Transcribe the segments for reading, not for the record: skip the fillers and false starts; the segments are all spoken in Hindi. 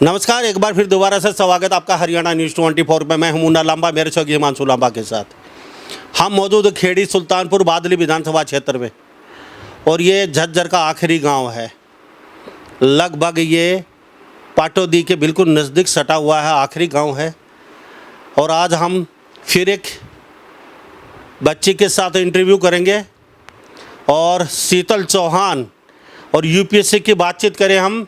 नमस्कार, एक बार फिर दोबारा से स्वागत आपका हरियाणा न्यूज़ 24 में। मैं हूं मुन्ना लांबा, मेरे सहयोगी हिमांशु लांबा के साथ। हम मौजूद खेड़ी सुल्तानपुर बादली विधानसभा क्षेत्र में, और ये झज्जर का आखिरी गांव है। लगभग ये पाटोदी के बिल्कुल नज़दीक सटा हुआ है, आखिरी गांव है। और आज हम फिर एक बच्ची के साथ इंटरव्यू करेंगे और शीतल चौहान और यूपीएससी की बातचीत करें हम।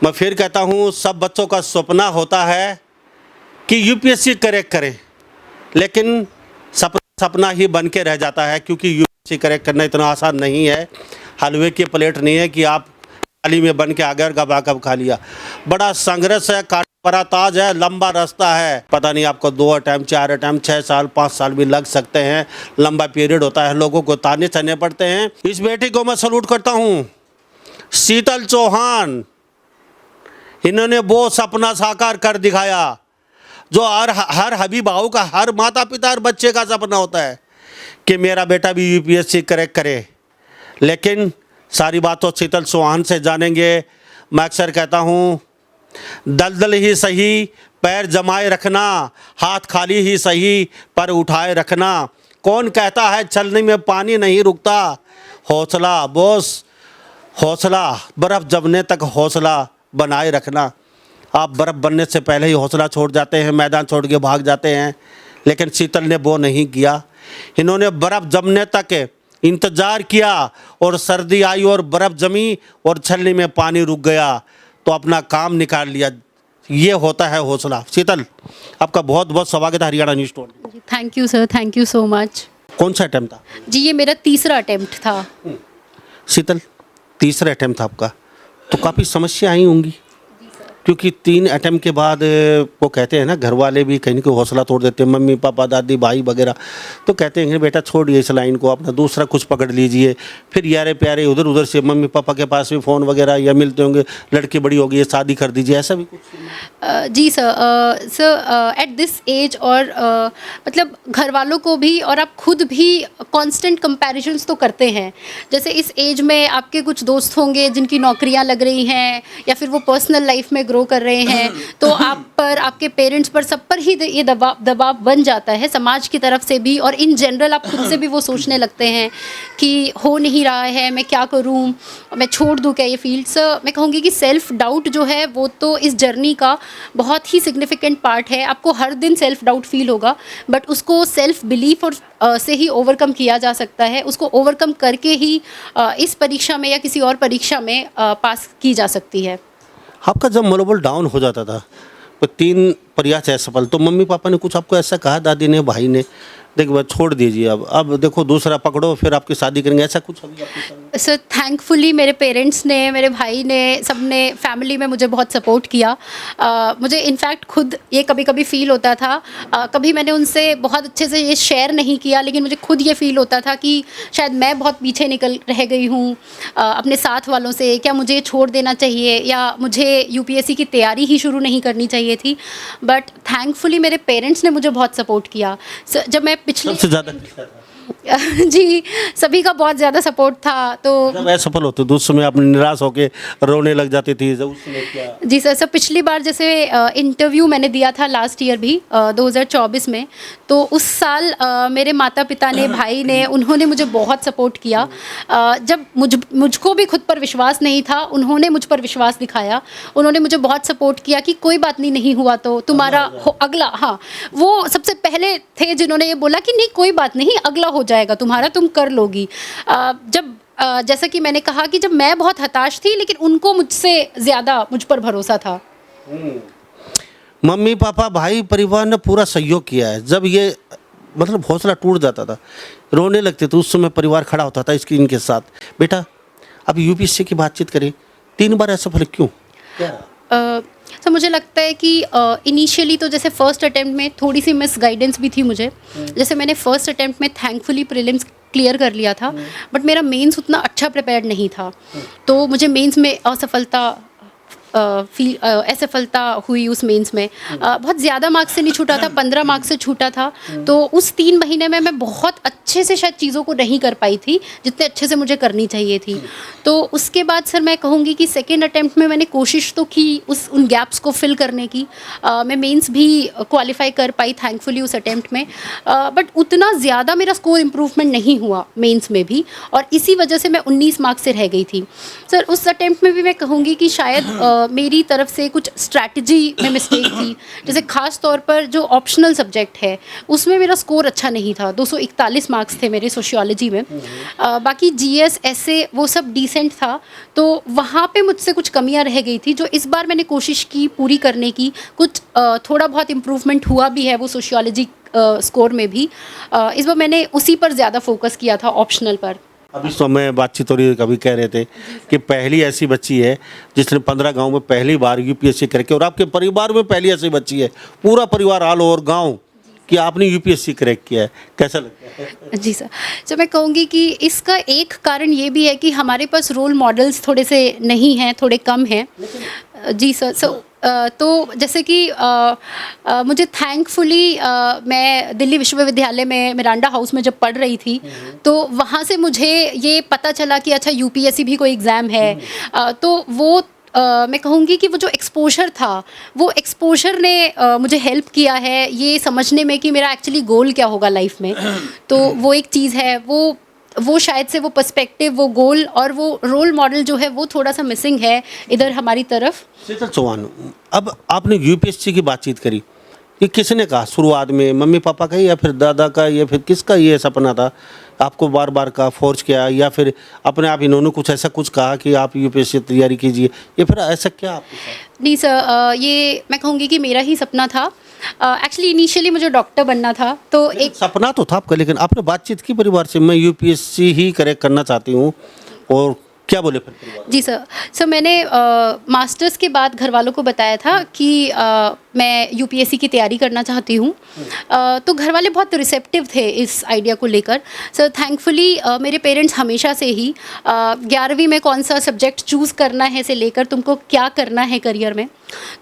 मैं फिर कहता हूँ, सब बच्चों का सपना होता है कि यूपीएससी क्रैक करें, लेकिन सपना ही बन के रह जाता है, क्योंकि यूपीएससी क्रैक करना इतना आसान नहीं है। हलवे की प्लेट नहीं है कि आप थाली में बन के आ गए और गबा खा लिया। बड़ा संघर्ष है, काट परा ताज है, लंबा रास्ता है। पता नहीं आपको 2 अटैम्प्ट, 4 अटैम्प्ट, 6 साल, 5 साल भी लग सकते हैं। लंबा पीरियड होता है, लोगों को ताने सहने पड़ते हैं। इस बेटी को मैं सलूट करता हूँ, शीतल चौहान। इन्होंने वो सपना साकार कर दिखाया जो हर हबीबाऊ का, हर माता पिता, हर बच्चे का सपना होता है कि मेरा बेटा भी यूपीएससी क्रैक करे। लेकिन सारी बात तो शीतल चौहान से जानेंगे। मैं अक्सर कहता हूँ, दलदल ही सही पैर जमाए रखना, हाथ खाली ही सही पर उठाए रखना। कौन कहता है चलने में पानी नहीं रुकता। हौसला बॉस, हौसला, बर्फ़ जमने तक हौसला बनाए रखना। आप बर्फ़ बनने से पहले ही हौसला छोड़ जाते हैं, मैदान छोड़ के भाग जाते हैं। लेकिन शीतल ने वो नहीं किया। इन्होंने बर्फ़ जमने तक इंतज़ार किया, और सर्दी आई और बर्फ़ जमी और छलनी में पानी रुक गया तो अपना काम निकाल लिया। ये होता है हौसला। शीतल, आपका बहुत बहुत स्वागत है Haryana news 24। Thank you sir, thank you so much. कौन सा अटैम्प्ट था जी, ये मेरा तीसरा अटेम्प्ट था। शीतल? तीसरा अटैम्प्ट था आपका, तो काफ़ी समस्या आई होंगी, क्योंकि 3 अटैम्प्ट के बाद वो कहते हैं ना, घर वाले भी कहीं ना कहीं हौसला तोड़ देते हैं, मम्मी पापा दादी भाई वगैरह। तो कहते हैं कि बेटा छोड़िए इस लाइन को, अपना दूसरा कुछ पकड़ लीजिए। फिर यारे प्यारे उधर उधर से मम्मी पापा के पास भी फ़ोन वगैरह या मिलते होंगे, लड़की बड़ी होगी ये शादी कर दीजिए, ऐसा भी कुछ? जी सर, एट दिस एज, और मतलब घर वालों को भी और आप खुद भी कांस्टेंट कंपैरिजन्स तो करते हैं। जैसे इस एज में आपके कुछ दोस्त होंगे जिनकी नौकरियां लग रही हैं, या फिर वो पर्सनल लाइफ में ग्रो कर रहे हैं, तो आप पर, आपके पेरेंट्स पर, सब पर ही ये दबाव बन जाता है, समाज की तरफ से भी, और इन जनरल आप खुद से भी वो सोचने लगते हैं कि हो नहीं रहा है, मैं क्या करूं, मैं छोड़ दूं क्या ये फील्ड। सर, मैं कहूँगी कि सेल्फ डाउट जो है वो तो इस जर्नी का बहुत ही सिग्निफिकेंट पार्ट है। आपको हर दिन सेल्फ डाउट फील होगा, बट उसको सेल्फ बिलीफ और से ही ओवरकम किया जा सकता है। उसको ओवरकम करके ही इस परीक्षा में या किसी और परीक्षा में पास की जा सकती है। आपका जब मनोबल डाउन हो जाता था, तो 3 प्रयास असफल, तो मम्मी पापा ने कुछ आपको ऐसा कहा, दादी ने, भाई ने, देखो छोड़ दीजिए, अब देखो दूसरा पकड़ो, फिर आपकी शादी करेंगे, ऐसा कुछ अभी आपके? सर, थैंकफुली मेरे पेरेंट्स ने, मेरे भाई ने, सब ने फैमिली में मुझे बहुत सपोर्ट किया। मुझे इनफैक्ट खुद ये कभी कभी फ़ील होता था, कभी मैंने उनसे बहुत अच्छे से ये शेयर नहीं किया, लेकिन मुझे खुद ये फ़ील होता था कि शायद मैं बहुत पीछे निकल रह गई हूँ अपने साथ वालों से। क्या मुझे छोड़ देना चाहिए, या मुझे यूपीएससी की तैयारी ही शुरू नहीं करनी चाहिए थी। बट थैंकफुली मेरे पेरेंट्स ने मुझे बहुत सपोर्ट किया। जब मैं सबसे ज़्यादा जी, सभी का बहुत ज़्यादा सपोर्ट था। तो जब असफल होते तो उस समय आप निराश होकर रोने लग जाती थी, उस समय क्या? जी सर, पिछली बार जैसे इंटरव्यू मैंने दिया था लास्ट ईयर भी 2024 में, तो उस साल मेरे माता पिता ने, भाई ने, उन्होंने मुझे बहुत सपोर्ट किया। जब मुझको भी खुद पर विश्वास नहीं था, उन्होंने मुझ पर विश्वास दिखाया। उन्होंने मुझे बहुत सपोर्ट किया कि कोई बात नहीं, नहीं हुआ तो तुम्हारा अगला, हाँ, वो सबसे पहले थे जिन्होंने ये बोला कि नहीं कोई बात नहीं, अगला हो जाएगा तुम्हारा, तुम कर लोगी। जब जैसा कि मैंने कहा कि जब मैं बहुत हताश थी, लेकिन उनको मुझसे ज़्यादा मुझ पर भरोसा था। मम्मी पापा भाई परिवार ने पूरा सहयोग किया है। जब ये मतलब हौसला टूट जाता था, रोने लगते तो उस समय परिवार खड़ा होता था स्क्रीन के साथ। बेटा, अब यूपीएससी की बातचीत करें, 3 बार असफल क्यों? तो मुझे लगता है कि इनिशियली तो जैसे फर्स्ट अटेम्प्ट में थोड़ी सी मिस गाइडेंस भी थी मुझे। जैसे मैंने फर्स्ट अटेम्प्ट में थैंकफुली प्रीलिम्स क्लियर कर लिया था, बट मेरा मेंस उतना अच्छा प्रिपेयर्ड नहीं था, तो मुझे मेंस में असफलता असफलता हुई उस मेंस में। बहुत ज़्यादा मार्क्स से नहीं छूटा था, 15 मार्क्स से छूटा था। तो उस 3 महीने में मैं बहुत अच्छे से शायद चीज़ों को नहीं कर पाई थी जितने अच्छे से मुझे करनी चाहिए थी। तो उसके बाद सर मैं कहूँगी कि सेकेंड अटेम्प्ट में मैंने कोशिश तो की उन गैप्स को फिल करने की। मैं मेंस भी क्वालिफाई कर पाई थैंकफुली उस अटेम्प्ट में, बट उतना ज़्यादा मेरा स्कोर इम्प्रूवमेंट नहीं हुआ मेंस में भी, और इसी वजह से मैं 19 मार्क्स से रह गई थी। सर उस अटेम्प्ट में भी मैं कहूँगी कि शायद मेरी तरफ से कुछ स्ट्रैटेजी में मिस्टेक थी। जैसे ख़ास तौर पर जो ऑप्शनल सब्जेक्ट है उसमें मेरा स्कोर अच्छा नहीं था, 241 मार्क्स थे मेरे सोशियोलॉजी में। बाकी जीएस ऐसे वो सब डिसेंट था, तो वहाँ पे मुझसे कुछ कमियाँ रह गई थी जो इस बार मैंने कोशिश की पूरी करने की। कुछ थोड़ा बहुत इम्प्रूवमेंट हुआ भी है वो सोशियोलॉजी स्कोर में भी। इस बार मैंने उसी पर ज़्यादा फोकस किया था, ऑप्शनल पर। अभी समय बातचीत हो रही है, कभी कह रहे थे कि पहली ऐसी बच्ची है जिसने 15 गांव में पहली बार यूपीएससी करके, और आपके परिवार में पहली ऐसी बच्ची है, पूरा परिवार ऑल ओवर गांव, कि आपने यूपीएससी क्रैक किया है। कैसा लगता है? जी सर, तो मैं कहूँगी कि इसका एक कारण ये भी है कि हमारे पास रोल मॉडल्स थोड़े से नहीं हैं, थोड़े कम हैं। जी सर, तो जैसे कि मुझे थैंकफुली मैं दिल्ली विश्वविद्यालय में मिरांडा हाउस में जब पढ़ रही थी, तो वहाँ से मुझे ये पता चला कि अच्छा यूपीएससी भी कोई एग्ज़ाम है। तो वो मैं कहूँगी कि वो जो एक्सपोजर था, वो एक्सपोजर ने मुझे हेल्प किया है ये समझने में कि मेरा एक्चुअली गोल क्या होगा लाइफ में। तो वो एक चीज़ है, वो शायद से वो पर्सपेक्टिव, वो गोल और वो रोल मॉडल जो है वो थोड़ा सा मिसिंग है इधर हमारी तरफ। शीतल चौहान, अब आपने यूपीएससी की बातचीत करी, ये किसने कहा शुरुआत में, मम्मी पापा का या फिर दादा का या फिर किसका ये सपना था? आपको बार बार का फोर्स किया या फिर अपने आप इन्होंने कुछ ऐसा कुछ कहा कि आप यूपीएससी तैयारी कीजिए, या फिर ऐसा क्या आपके साथ? नहीं सर, ये मैं कहूँगी कि मेरा ही सपना था। एक्चुअली इनिशियली मुझे डॉक्टर बनना था, तो एक सपना तो था आपका, लेकिन आपने बातचीत की परिवार से, मैं यूपीएससी ही क्रैक करना चाहती हूँ, और क्या बोले फिर परिवार? जी सर, मैंने मास्टर्स के बाद घर वालों को बताया था कि मैं यूपीएससी की तैयारी करना चाहती हूँ। तो घर वाले बहुत रिसेप्टिव थे इस आइडिया को लेकर। सर थैंकफुली मेरे पेरेंट्स हमेशा से ही 11वीं में कौन सा सब्जेक्ट चूज़ करना है से लेकर तुमको क्या करना है करियर में,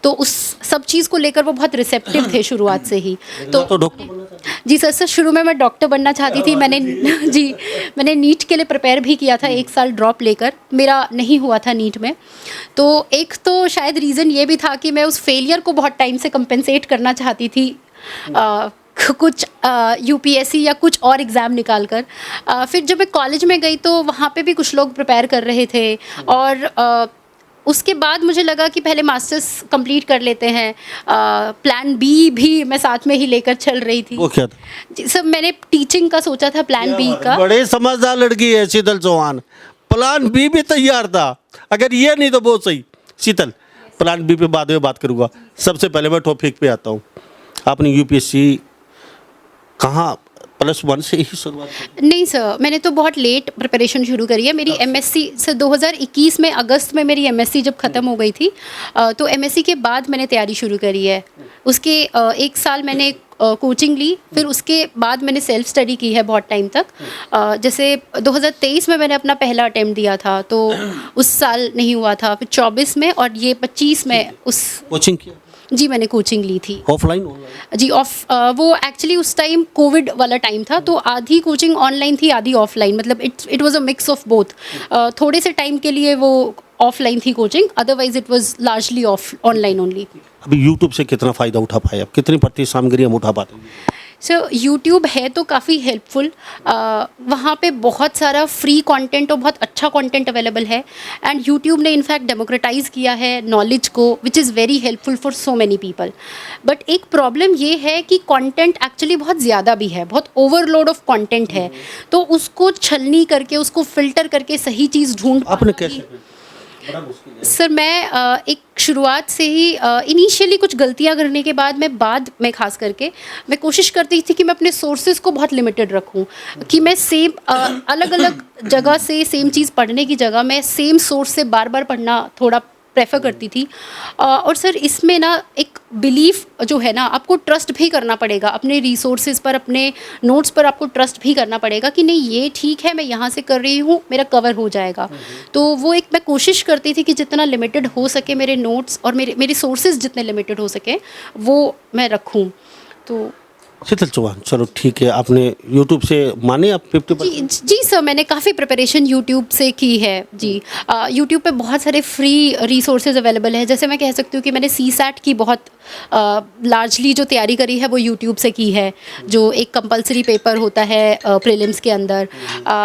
तो उस सब चीज़ को लेकर वो बहुत रिसेप्टिव थे शुरुआत से ही। तो डॉक्टर बनना चाहती हूँ। जी सर, शुरू में मैं डॉक्टर बनना चाहती थी। मैंने नीट के लिए प्रिपेयर भी किया था 1 साल ड्रॉप लेकर, मेरा नहीं हुआ था नीट में। तो एक तो शायद रीज़न ये भी था कि मैं उस फेलियर को बहुत टाइम से कंपेंसेट करना चाहती थी, कुछ यूपीएससी या कुछ और एग्ज़ाम निकाल कर। फिर जब मैं कॉलेज में गई तो वहाँ पे भी कुछ लोग प्रिपेयर कर रहे थे, और उसके बाद मुझे लगा कि पहले मास्टर्स कंप्लीट कर लेते हैं। प्लान बी भी मैं साथ में ही लेकर चल रही थी। वो क्या था? जी सर, मैंने टीचिंग का सोचा था, प्लान बी का। बड़े समझदार लड़की है शीतल चौहान, प्लान बी भी तैयार था, अगर ये नहीं तो बहुत सही। शीतल, प्लान बी पे बाद में बात करूंगा, सबसे पहले मैं टॉपिक पे आता हूँ। आपने यूपीएससी कहाँ, +1 से ही शुरुआत की? नहीं सर, मैंने तो बहुत लेट प्रिपरेशन शुरू करी है। मेरी एमएससी सर 2021 में अगस्त में मेरी एमएससी जब ख़त्म हो गई थी, तो एमएससी के बाद मैंने तैयारी शुरू करी है। उसके 1 साल मैंने कोचिंग ली, फिर उसके बाद मैंने सेल्फ स्टडी की है बहुत टाइम तक। जैसे 2023 में मैंने अपना पहला अटेम्प्ट दिया था, तो उस साल नहीं हुआ था। फिर 24 में और ये 25 में उस कोचिंग किया? जी मैंने कोचिंग ली थी। Offline online? जी वो एक्चुअली उस टाइम कोविड वाला टाइम था, तो आधी कोचिंग ऑनलाइन थी, आधी ऑफलाइन, मतलब it was a mix of both. थोड़े से टाइम के लिए वो ऑफलाइन थी coaching, otherwise it was largely online only. अभी यूट्यूब से कितना फ़ायदा उठा पाए आप, कितनी प्रति सामग्री हम उठा पाते हैं? सो यूट्यूब है तो काफ़ी हेल्पफुल। वहाँ पे बहुत सारा फ्री कंटेंट और बहुत अच्छा कंटेंट अवेलेबल है, एंड यूट्यूब ने इनफैक्ट डेमोक्रेटाइज़ किया है नॉलेज को, which is very helpful for so many people. But एक प्रॉब्लम ये है कि कंटेंट एक्चुअली बहुत ज़्यादा भी है, बहुत ओवरलोड ऑफ कंटेंट है, तो उसको छलनी करके, उसको फिल्टर करके सही चीज़ ढूंढ आपने पाना कैसे? बड़ा मुश्किल है। सर मैं एक शुरुआत से ही इनिशियली कुछ गलतियां करने के बाद मैं खास करके मैं कोशिश करती थी कि मैं अपने सोर्सेज को बहुत लिमिटेड रखूं, कि मैं सेम अलग अलग जगह से सेम चीज़ पढ़ने की जगह मैं सेम सोर्स से बार बार पढ़ना थोड़ा प्रेफर करती थी। और सर इसमें ना एक बिलीफ जो है ना, आपको ट्रस्ट भी करना पड़ेगा अपने रिसोर्सेज पर, अपने नोट्स पर आपको ट्रस्ट भी करना पड़ेगा कि नहीं ये ठीक है, मैं यहाँ से कर रही हूँ, मेरा कवर हो जाएगा। तो वो एक मैं कोशिश करती थी कि जितना लिमिटेड हो सके मेरे नोट्स और मेरे सोर्सेज जितने लिमिटेड हो सके वो मैं रखूँ। तो शीतल चौहान, चलो ठीक है, आपने यूट्यूब से माने आप 50%? जी सर, मैंने काफ़ी प्रिपरेशन यूट्यूब से की है जी। यूट्यूब पे बहुत सारे फ्री रिसोर्सेज अवेलेबल है। जैसे मैं कह सकती हूँ कि मैंने सीसैट की बहुत लार्जली जो तैयारी करी है वो यूट्यूब से की है, जो एक कंपलसरी पेपर होता है प्रीलिम्स के अंदर।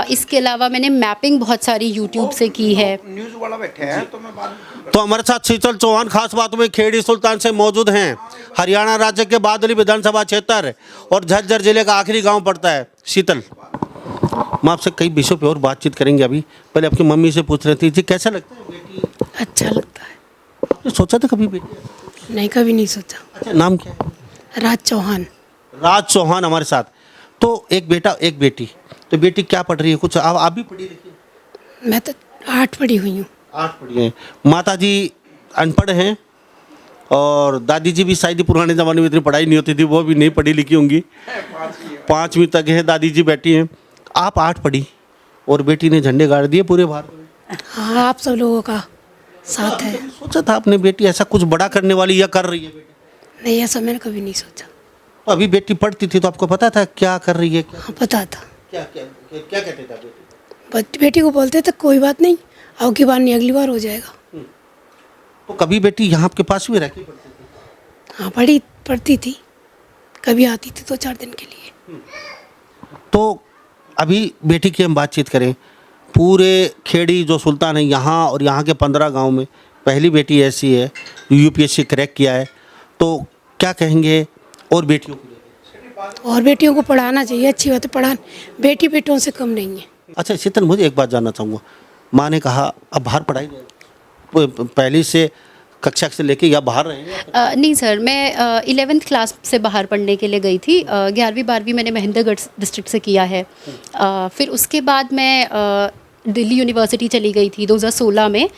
इसके अलावा मैंने मैपिंग बहुत सारी यूट्यूब से की है। न्यूज़ वाला बैठे हैं तो मैं बाद में तो हमारे साथ शीतल चौहान खास बातों में खेड़ी सुल्तान से मौजूद हैं। हरियाणा राज्य के बादली विधानसभा क्षेत्र और झज्जर जिले का आखिरी गांव पड़ता है। शीतल, हम आपसे कई विषयों पे और बातचीत करेंगे। अभी पहले आपकी मम्मी से पूछ रही थी जी कैसा लगता है बेटी? अच्छा लगता है। आपने सोचा था कभी बेटी? नहीं, कभी नहीं सोचा। अच्छा, नाम क्या है? राज चौहान। राज चौहान हमारे साथ। तो एक बेटा एक बेटी, तो बेटी क्या पढ़ रही है? कुछ आप भी पढ़ी लिखी? मैं तो 8 पढ़ी हुई हूँ। 8 पढ़ी हैं। माता जी अनपढ़ हैं और दादी जी भी शायद ही पुराने ज़माने में इतनी पढ़ाई नहीं होती थी, वो भी नहीं पढ़ी लिखी होंगी। 5वीं तक है, दादी जी बैठी हैं। आप 8 पढ़ी और बेटी ने झंडे गाड़ दिए पूरे भारत में। हाँ, आप सब लोगों का साथ है। सोचा था आपने बेटी ऐसा कुछ बड़ा करने वाली या कर रही है बेटी? नहीं, ऐसा मैंने कभी नहीं सोचा। तो अभी बेटी पढ़ती थी तो आपको पता था क्या कर रही है? क्या हाँ, पता था। क्या क्या क्या, क्या कहते थे बेटी? बेटी को बोलते थे कोई बात नहीं, अब की बार नहीं अगली बार हो जाएगा। तो कभी बेटी यहाँ आपके पास भी रह के पढ़ती थी? हाँ, पढ़ती थी, कभी आती थी 2-4 दिन के लिए। तो अभी बेटी की हम बातचीत करें, पूरे खेड़ी जो सुल्तान है यहाँ और यहाँ के 15 गांव में पहली बेटी ऐसी है यूपीएससी क्रैक किया है, तो क्या कहेंगे? और बेटियों को लेकर? और बेटियों को पढ़ाना चाहिए, अच्छी बात है, पढ़ाना। बेटी बेटों से कम नहीं है। अच्छा शीतल, मुझे एक बात जानना चाहूँगा। माँ ने कहा अब बाहर पढ़ाई पहली से कक्षा से लेके या बाहर रहेंगे? नहीं सर, मैं 11th क्लास से बाहर पढ़ने के लिए गई थी। 11वीं 12वीं मैंने महेंद्रगढ़ डिस्ट्रिक्ट से किया है। फिर उसके बाद मैं दिल्ली यूनिवर्सिटी चली गई थी 2016 में।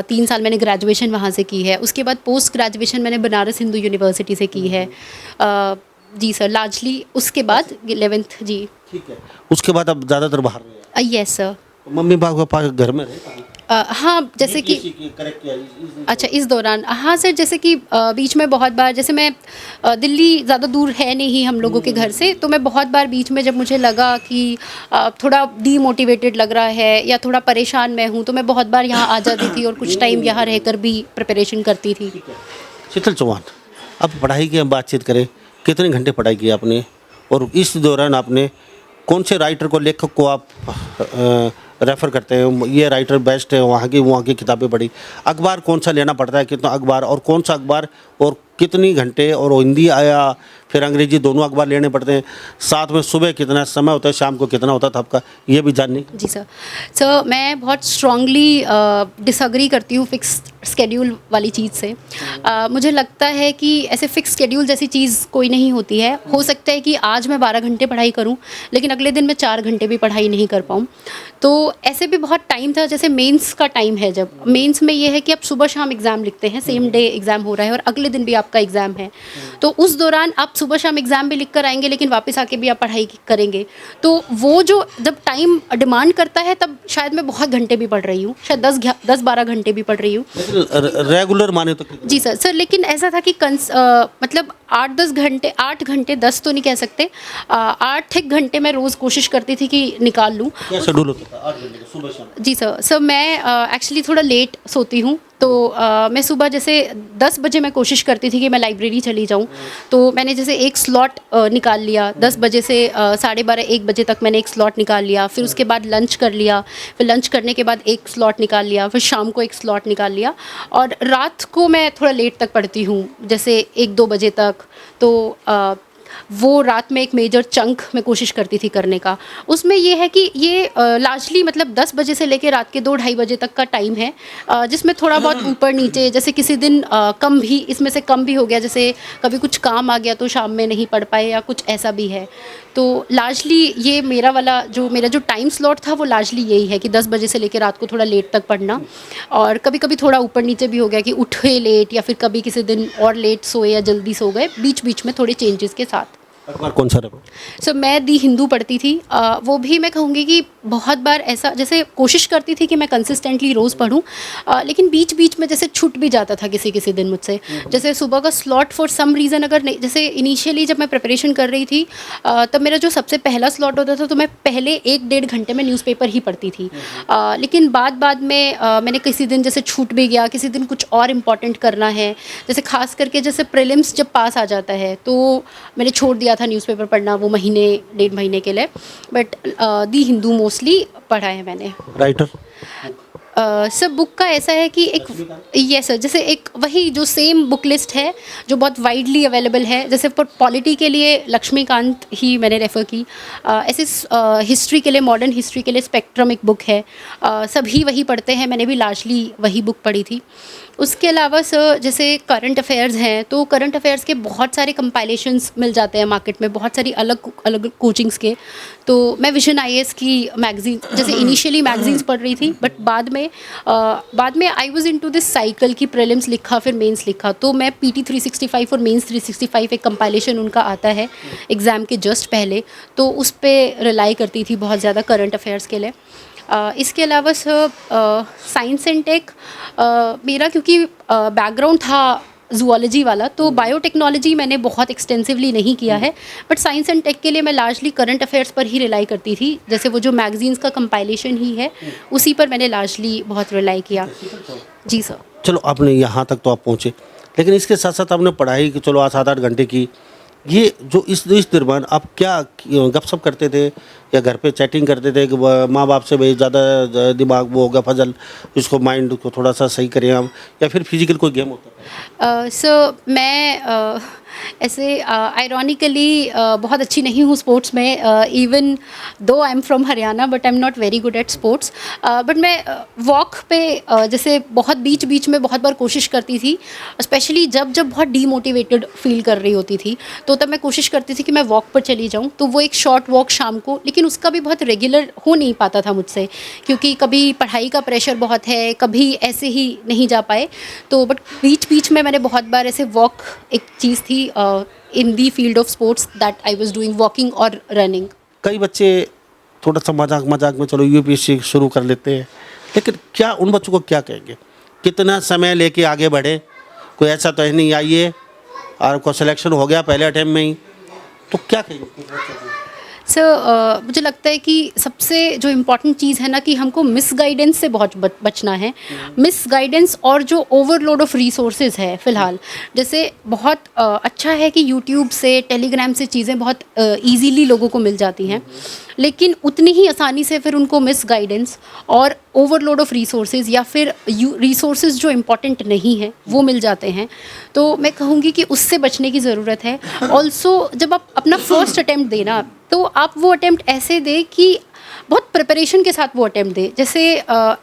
3 साल मैंने ग्रेजुएशन वहाँ से की है। उसके बाद पोस्ट ग्रेजुएशन मैंने बनारस हिंदू यूनिवर्सिटी से की है। जी सर, लार्जली उसके बाद 11th जी। ठीक है, उसके बाद अब ज़्यादातर बाहर रहे? Yes sir. मम्मी पापा घर में रहे? हाँ, जैसे कि करेक्ट किया अच्छा इस दौरान, हाँ सर, जैसे कि बीच में बहुत बार, जैसे मैं दिल्ली ज़्यादा दूर है नहीं हम लोगों के घर से, तो मैं बहुत बार बीच में जब मुझे लगा कि थोड़ा डीमोटिवेटेड लग रहा है या थोड़ा परेशान मैं हूँ, तो मैं बहुत बार यहाँ आ जाती थी और कुछ टाइम यहाँ रहकर भी प्रिपरेशन करती थी। शीतल चौहान, अब पढ़ाई की हम बातचीत करें, कितने घंटे पढ़ाई की आपने और इस दौरान आपने कौन से राइटर को, लेखक को आप रेफ़र करते हैं, ये राइटर बेस्ट है, वहाँ की किताबें पढ़ी? अखबार कौन सा लेना पड़ता है, कितना अखबार और कौन सा अखबार और कितनी घंटे, और हिंदी आया फिर अंग्रेजी, दोनों अखबार लेने पड़ते हैं? साथ में सुबह कितना समय होता है, शाम को कितना होता था आपका, ये भी जानने? जी सर, मैं बहुत स्ट्रांगली डिसएग्री करती हूँ फिक्स स्केड्यूल वाली चीज़ से। मुझे लगता है कि ऐसे फिक्स स्केड्यूल जैसी चीज़ कोई नहीं होती है। हो सकता है कि आज मैं 12 घंटे पढ़ाई करूँ लेकिन अगले दिन मैं 4 घंटे भी पढ़ाई नहीं कर पाऊँ। तो ऐसे भी बहुत टाइम था, जैसे मेंस का टाइम है, जब मेंस में ये है कि आप सुबह शाम एग्ज़ाम लिखते हैं, सेम डे एग्ज़ाम हो रहा है और अगले दिन भी आपका एग्ज़ाम है, तो उस दौरान आप सुबह शाम एग्ज़ाम भी लिख कर आएंगे लेकिन वापस आके भी आप पढ़ाई करेंगे। तो वो जो जब टाइम डिमांड करता है तब शायद मैं बहुत घंटे भी पढ़ रही हूँ, शायद 10-12 घंटे भी पढ़ रही हूँ। रेगुलर माने तो जी सर, लेकिन ऐसा था कि मतलब 8-10 घंटे, 8 घंटे 10 तो नहीं कह सकते, 8 एक घंटे मैं रोज़ कोशिश करती थी कि निकाल लूँ। क्या शेड्यूल होता था 8 घंटे सुबह शाम? जी सर, मैं एक्चुअली थोड़ा लेट सोती हूँ, तो मैं सुबह जैसे 10 बजे मैं कोशिश करती थी कि मैं लाइब्रेरी चली जाऊँ। तो मैंने जैसे एक स्लॉट निकाल लिया 10 बजे से 12:30-1 बजे तक मैंने एक स्लॉट निकाल लिया। फिर उसके बाद लंच कर लिया, फिर लंच करने के बाद एक स्लॉट निकाल लिया, फिर शाम को एक स्लॉट निकाल लिया और रात को मैं थोड़ा लेट तक पढ़ती हूँ, जैसे 1-2 बजे तक। तो वो रात में एक मेजर चंक मैं कोशिश करती थी करने का। उसमें ये है कि ये लार्जली मतलब 10 बजे से लेके रात के 2 ढाई बजे तक का टाइम है, जिसमें थोड़ा बहुत ऊपर नीचे, जैसे किसी दिन कम भी, इसमें से कम भी हो गया, जैसे कभी कुछ काम आ गया तो शाम में नहीं पढ़ पाए या कुछ ऐसा भी है। तो लार्जली ये मेरा जो टाइम स्लॉट था वो लार्जली यही है कि 10 बजे से लेकर रात को थोड़ा लेट तक पढ़ना, और कभी कभी थोड़ा ऊपर नीचे भी हो गया कि उठे लेट या फिर कभी किसी दिन और लेट सोए या जल्दी सो गए, बीच बीच में थोड़े चेंजेस के साथ। अखबार कौन सा रहा? सो मैं दी हिंदू पढ़ती थी। वो भी मैं कहूँगी कि बहुत बार ऐसा, जैसे कोशिश करती थी कि मैं कंसिस्टेंटली रोज़ पढूं, लेकिन बीच बीच में जैसे छूट भी जाता था किसी किसी दिन मुझसे। जैसे सुबह का स्लॉट फॉर सम रीज़न अगर नहीं, जैसे इनिशियली जब मैं प्रिपरेशन कर रही थी तब मेरा जो सबसे पहला स्लॉट होता था तो मैं पहले 1-1.5 घंटे में न्यूज़पेपर ही पढ़ती थी। लेकिन बाद में मैंने किसी दिन जैसे छूट भी गया, किसी दिन कुछ और इम्पॉर्टेंट करना है, जैसे खास करके जैसे प्रीलिम्स जब पास आ जाता है तो मैंने छोड़ दिया था न्यूज़पेपर पढ़ना वो महीने 1.5 महीने के लिए। बट दी हिंदू मोस्टली पढ़ा है मैंने। राइटर? सब बुक का ऐसा है कि एक, यस सर, जैसे एक वही जो सेम बुक लिस्ट है जो बहुत वाइडली अवेलेबल है, जैसे फॉर पॉलिटी के लिए लक्ष्मीकांत ही मैंने रेफ़र की, ऐसे हिस्ट्री के लिए, मॉडर्न हिस्ट्री के लिए स्पेक्ट्रम एक बुक है, सभी वही पढ़ते हैं, मैंने भी लार्जली वही बुक पढ़ी थी। उसके अलावा सर जैसे करंट अफेयर्स हैं तो करंट अफेयर्स के बहुत सारे कंपाइलेशंस मिल जाते हैं मार्केट में, बहुत सारी अलग अलग कोचिंग्स के। तो मैं विजन आईएएस की मैगज़ीन, जैसे इनिशियली मैगज़ीन्स पढ़ रही थी, बट बाद में I was into this cycle की प्रीलिम्स लिखा फिर मेंस लिखा, तो मैं पीटी 365 और मेंस 365 एक कंपाइलेशन उनका आता है एग्ज़ाम के जस्ट पहले, तो उस पर रिलाई करती थी बहुत ज़्यादा करंट अफेयर्स के लिए। इसके अलावा सर साइंस एंड टेक मेरा क्योंकि बैकग्राउंड था जूलॉजी वाला, तो बायोटेक्नोलॉजी मैंने बहुत एक्सटेंसिवली नहीं किया है, बट साइंस एंड टेक के लिए मैं लार्जली करंट अफेयर्स पर ही रिलाई करती थी। जैसे वो जो मैगज़ीन्स का कंपाइलेशन ही है उसी पर मैंने लार्जली बहुत रिलाई किया। जी सर। चलो, आपने यहाँ तक तो आप पहुँचे, लेकिन इसके साथ साथ आपने पढ़ाई की, चलो 7-8 घंटे की, ये जो इस दरम्यान आप क्या गपशप करते थे या घर पे चैटिंग करते थे कि माँ बाप से भाई ज़्यादा दिमाग वो होगा फजल, इसको माइंड को थोड़ा सा सही करें हम, या फिर फिजिकल कोई गेम होता है? सो मैं ऐसे आयरॉनिकली बहुत अच्छी नहीं हूँ स्पोर्ट्स में, even though I am from Haryana but I am not very good at sports. But मैं वॉक पे जैसे बहुत बीच बीच में बहुत बार कोशिश करती थी, स्पेशली जब बहुत डीमोटिवेटेड फील कर रही होती थी तो तब मैं कोशिश करती थी कि मैं वॉक पर चली जाऊँ, तो वो एक शॉर्ट वॉक शाम को, लेकिन उसका भी बहुत रेगुलर हो नहीं पाता था मुझसे, क्योंकि कभी पढ़ाई का प्रेशर बहुत है, कभी ऐसे ही नहीं जा पाए। तो बट बीच बीच में मैंने बहुत बार ऐसे वॉक एक चीज़ थी in the field of sports that I was doing, walking और रनिंग। कई बच्चे थोड़ा सा मजाक में चलो यूपीएससी शुरू कर लेते हैं, लेकिन क्या उन बच्चों को क्या कहेंगे, कितना समय लेके आगे बढ़े? कोई ऐसा तो है नहीं आइए और आपको सिलेक्शन हो गया पहले अटेम्प्ट में ही, तो क्या कहेंगे? सर मुझे लगता है कि सबसे जो इम्पॉर्टेंट चीज़ है ना कि हमको मिस गाइडेंस से बहुत बचना है। मिस गाइडेंस और जो ओवरलोड ऑफ रिसोर्सेज है फ़िलहाल, जैसे बहुत अच्छा है कि यूट्यूब से, टेलीग्राम से चीज़ें बहुत ईजीली लोगों को मिल जाती हैं, लेकिन उतनी ही आसानी से फिर उनको मिस गाइडेंस और ओवरलोड ऑफ रिसोर्सेज या फिर रिसोर्सेज जो इम्पॉर्टेंट नहीं है वो मिल जाते हैं। तो मैं कहूँगी कि उससे बचने की ज़रूरत है। ऑल्सो जब आप अपना फर्स्ट अटैम्प्ट देना तो आप वो अटैम्प्ट ऐसे दें कि बहुत प्रिपरेशन के साथ वो अटैम्प्ट दे, जैसे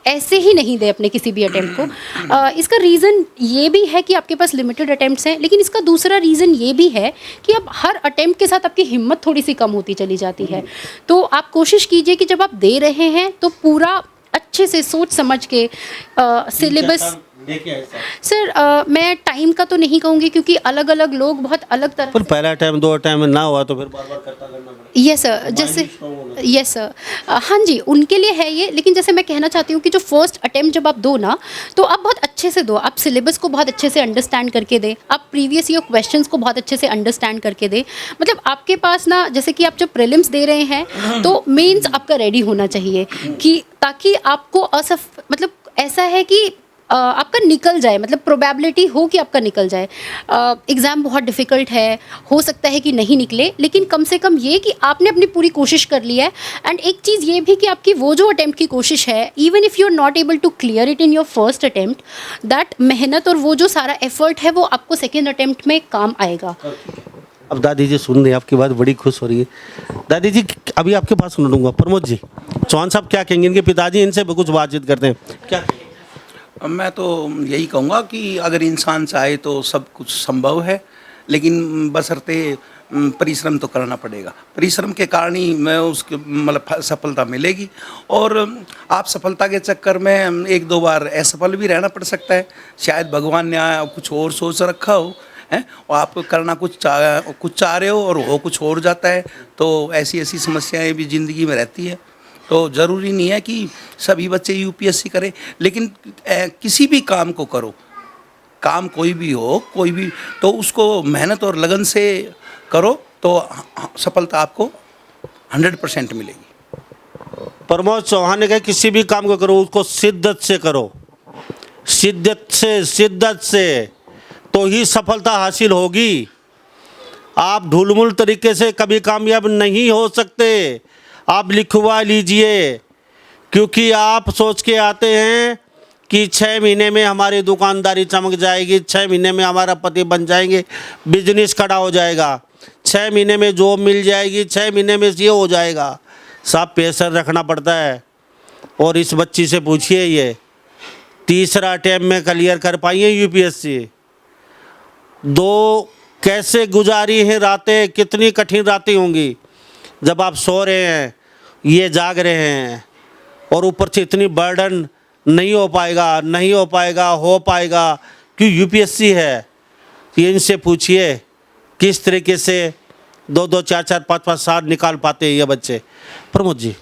ऐसे ही नहीं दे अपने किसी भी अटैम्प्ट को। इसका रीज़न ये भी है कि आपके पास लिमिटेड अटैम्प्ट्स हैं, लेकिन इसका दूसरा रीज़न ये भी है कि अब हर अटैम्प्ट के साथ आपकी हिम्मत थोड़ी सी कम होती चली जाती है। तो आप कोशिश कीजिए कि जब आप दे रहे हैं तो पूरा अच्छे से सोच समझ के सिलेबस। सर मैं टाइम का तो नहीं कहूँगी क्योंकि अलग अलग लोग बहुत अलग तरह पर पहला टाइम 2 टाइम ना हुआ तो फिर बार करता करना पड़ेगा। यस सर, जैसे यस सर, हाँ जी, उनके लिए है ये। लेकिन जैसे मैं कहना चाहती हूँ कि जो फर्स्ट अटेम्प्ट जब आप दो ना, तो आप बहुत अच्छे से दो, आप सिलेबस को बहुत अच्छे से अंडरस्टैंड करके दें, आप प्रीवियस ईयर क्वेश्चंस को बहुत अच्छे से अंडरस्टैंड करके दें। मतलब आपके पास ना, जैसे कि आप जब प्रीलिम्स दे रहे हैं तो मेंस आपका रेडी होना चाहिए, कि ताकि आपको मतलब ऐसा है कि आपका निकल जाए, मतलब प्रोबेबिलिटी हो कि आपका निकल जाए। एग्ज़ाम बहुत डिफ़िकल्ट है, हो सकता है कि नहीं निकले, लेकिन कम से कम ये कि आपने अपनी पूरी कोशिश कर ली है। एंड एक चीज़ ये भी कि आपकी वो जो अटैम्प्ट की कोशिश है, even if you are not able to clear it in your first attempt, that मेहनत और वो जो सारा एफर्ट है वो आपको सेकेंड अटैम्प्ट में काम आएगा। अब दादी जी सुन रही हैं आपकी बात, बड़ी खुश हो रही है। दादी जी अभी आपके पास सुन लूँगा। प्रमोद जी, चौहान साहब क्या कहेंगे? इनके पिताजी इनसे कुछ बातचीत करते हैं, क्या कहेंगे? मैं तो यही कहूँगा कि अगर इंसान चाहे तो सब कुछ संभव है, लेकिन बशर्ते परिश्रम तो करना पड़ेगा। परिश्रम के कारण ही मैं उसके मतलब सफलता मिलेगी। और आप सफलता के चक्कर में एक दो बार असफल भी रहना पड़ सकता है। शायद भगवान ने कुछ और सोच रखा हो, हैं, और आप करना कुछ चाह रहे हो और हो कुछ और जाता है। तो ऐसी ऐसी समस्याएं भी ज़िंदगी में रहती है। तो ज़रूरी नहीं है कि सभी बच्चे यूपीएससी करें, लेकिन किसी भी काम को करो, काम कोई भी हो, कोई भी, तो उसको मेहनत और लगन से करो तो सफलता आपको 100% मिलेगी। प्रमोद चौहान ने कहा किसी भी काम को करो उसको शिद्दत से करो, शिद्दत से तो ही सफलता हासिल होगी। आप ढुलमुल तरीके से कभी कामयाब नहीं हो सकते। आप लिखवा लीजिए, क्योंकि आप सोच के आते हैं कि 6 महीने में हमारी दुकानदारी चमक जाएगी, 6 महीने में हमारा पति बन जाएंगे, बिजनेस खड़ा हो जाएगा, 6 महीने में जॉब मिल जाएगी, 6 महीने में ये हो जाएगा। सब प्रेशर रखना पड़ता है। और इस बच्ची से पूछिए, ये तीसरा अटेम्प्ट में क्लियर कर पाई है यूपीएससी। 2 कैसे गुजारी हैं रातें, कितनी कठिन रातें होंगी जब आप सो रहे हैं, ये जाग रहे हैं, और ऊपर से इतनी बर्डन नहीं हो पाएगा, हो पाएगा क्यों यूपीएससी है। ये इनसे पूछिए किस तरीके से 2-2, 4-4, 5-5 साल निकाल पाते हैं ये बच्चे। प्रमोद जी,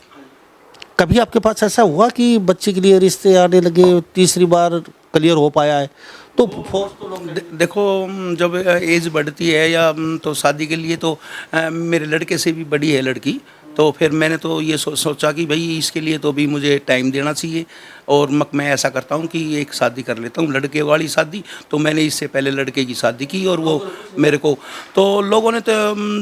कभी आपके पास ऐसा हुआ कि बच्चे के लिए रिश्ते आने लगे, तीसरी बार क्लियर हो पाया है? तो फोर्स तो लोग देखो, जब एज बढ़ती है या तो शादी के लिए तो मेरे लड़के से भी बड़ी है लड़की, तो फिर मैंने तो ये सोचा कि भाई इसके लिए तो भी मुझे टाइम देना चाहिए। और मैं ऐसा करता हूँ कि एक शादी कर लेता हूँ, लड़के वाली शादी। तो मैंने इससे पहले लड़के की शादी की और वो मेरे को, तो लोगों ने तो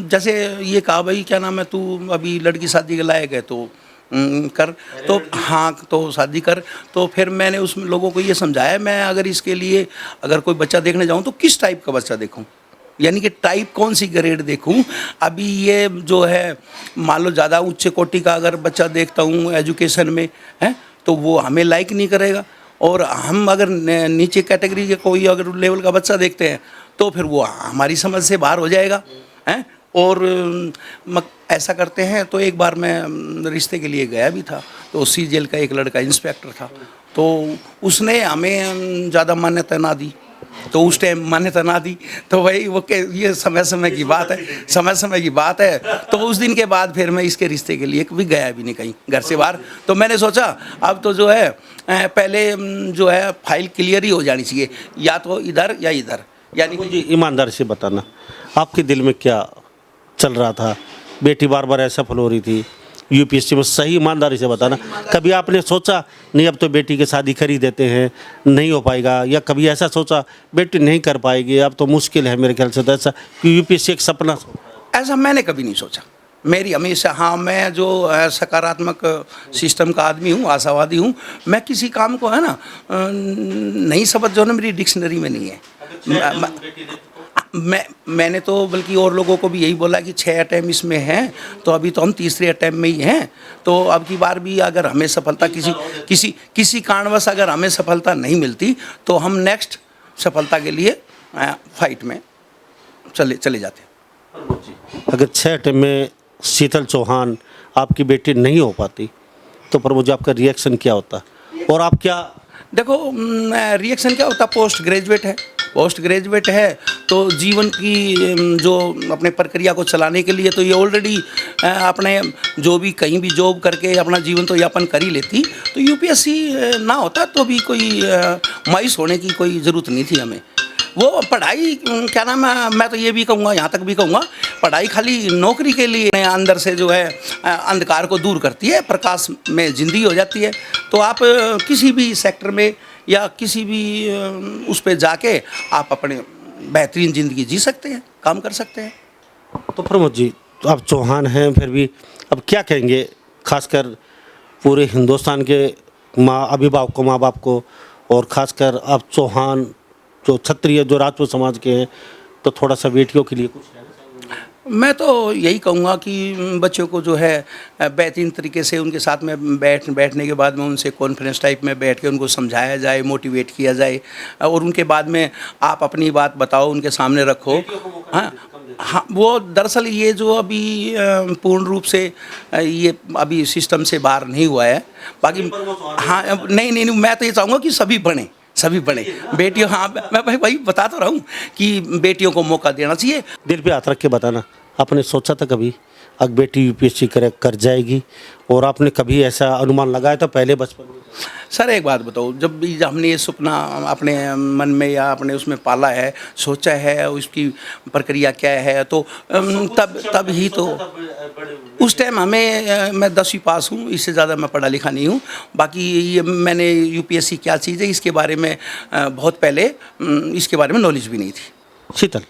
जैसे ये कहा भाई क्या नाम है, तू अभी लड़की शादी के लायक है तो कर, तो हाँ तो शादी कर। तो फिर मैंने उस लोगों को ये समझाया, मैं अगर इसके लिए अगर कोई बच्चा देखने जाऊँ तो किस टाइप का बच्चा देखूँ, यानी कि टाइप कौन सी ग्रेड देखूं। अभी ये जो है मान लो ज़्यादा उच्च कोटि का अगर बच्चा देखता हूँ एजुकेशन में है तो वो हमें लाइक नहीं करेगा, और हम अगर नीचे कैटेगरी के कोई अगर लेवल का बच्चा देखते हैं तो फिर वो हमारी समझ से बाहर हो जाएगा हैं। और ऐसा करते हैं। तो एक बार मैं रिश्ते के लिए गया भी था, तो सीजीएल का एक लड़का इंस्पेक्टर था, तो उसने हमें ज़्यादा मान्यता ना दी, तो उस टाइम मान्यता ना दी तो भाई वो ये समय की बात है। तो उस दिन के बाद फिर मैं इसके रिश्ते के लिए कभी गया भी नहीं कहीं घर से बाहर। तो मैंने सोचा अब तो जो है पहले जो है फाइल क्लियर ही हो जानी चाहिए, या तो इधर या इधर। यानी जी ईमानदारी से बताना, आपके दिल में क्या चल रहा था? बेटी बार बार असफल हो रही थी यूपीएससी में, सही ईमानदारी से बताना। कभी आपने सोचा नहीं अब तो बेटी की शादी कर ही देते हैं, नहीं हो पाएगा, या कभी ऐसा सोचा बेटी नहीं कर पाएगी अब तो मुश्किल है मेरे ख्याल से, तो ऐसा कि यूपीएससी एक सपना? ऐसा मैंने कभी नहीं सोचा। मेरी हमेशा, हाँ, मैं जो सकारात्मक सिस्टम का आदमी हूँ, आशावादी हूँ। मैं किसी काम को है ना नहीं समझ जो ना मेरी डिक्शनरी में नहीं है। मैंने तो बल्कि और लोगों को भी यही बोला कि 6 अटैम्प्ट इसमें हैं, तो अभी तो हम तीसरे अटैम्प्ट में ही हैं। तो अब की बार भी अगर हमें सफलता किसी कारणवश अगर हमें सफलता नहीं मिलती तो हम नेक्स्ट सफलता के लिए फाइट में चले जाते हैं। अगर 6 अटैम्प्ट में शीतल चौहान आपकी बेटी नहीं हो पाती तो पर मुझे आपका रिएक्शन क्या होता, और आप क्या? देखो रिएक्शन क्या होता, पोस्ट ग्रेजुएट है तो जीवन की जो अपने प्रक्रिया को चलाने के लिए तो ये ऑलरेडी अपने जो भी कहीं भी जॉब करके अपना जीवन तो यापन कर ही लेती। तो यूपीएससी ना होता तो भी कोई मायूस होने की कोई ज़रूरत नहीं थी हमें। वो पढ़ाई क्या नाम है, मैं तो ये भी कहूँगा, यहाँ तक भी कहूँगा, पढ़ाई खाली नौकरी के लिए अंदर से जो है अंधकार को दूर करती है, प्रकाश में ज़िंदगी हो जाती है। तो आप किसी भी सेक्टर में या किसी भी उस पर जाके आप अपने बेहतरीन ज़िंदगी जी सकते हैं, काम कर सकते हैं। तो प्रमोद जी, तो आप चौहान हैं, फिर भी अब क्या कहेंगे खासकर पूरे हिंदुस्तान के अभिभावकों, माँ बाप को, और ख़ासकर आप चौहान जो क्षत्रिय जो राजपूत समाज के हैं, तो थोड़ा सा बेटियों के लिए कुछ? मैं तो यही कहूँगा कि बच्चों को जो है बेहतरीन तरीके से उनके साथ में बैठने के बाद में उनसे कॉन्फ्रेंस टाइप में बैठ के उनको समझाया जाए, मोटिवेट किया जाए, और उनके बाद में आप अपनी बात बताओ, उनके सामने रखो। हाँ हाँ, वो दरअसल ये जो अभी पूर्ण रूप से ये अभी सिस्टम से बाहर नहीं हुआ है, बाकी हाँ नहीं, मैं तो ये चाहूँगा कि सभी पढ़ें बेटियों। हाँ, मैं भाई बता तो रहा हूँ कि बेटियों को मौका देना चाहिए। दिल पे हाथ रख के बताना, आपने सोचा था कभी अगर बेटी यूपीएससी कर जाएगी, और आपने कभी ऐसा अनुमान लगाया था पहले बचपन में? सर एक बात बताओ, जब भी हमने ये सपना अपने मन में या अपने उसमें पाला है, सोचा है, उसकी प्रक्रिया क्या है, तो तब ही तो उस टाइम मैं 10वीं पास हूँ, इससे ज़्यादा मैं पढ़ा लिखा नहीं हूँ। बाकी ये मैंने यूपीएससी क्या चीज़ है इसके बारे में बहुत पहले इसके बारे में नॉलेज भी नहीं थी। शीतल,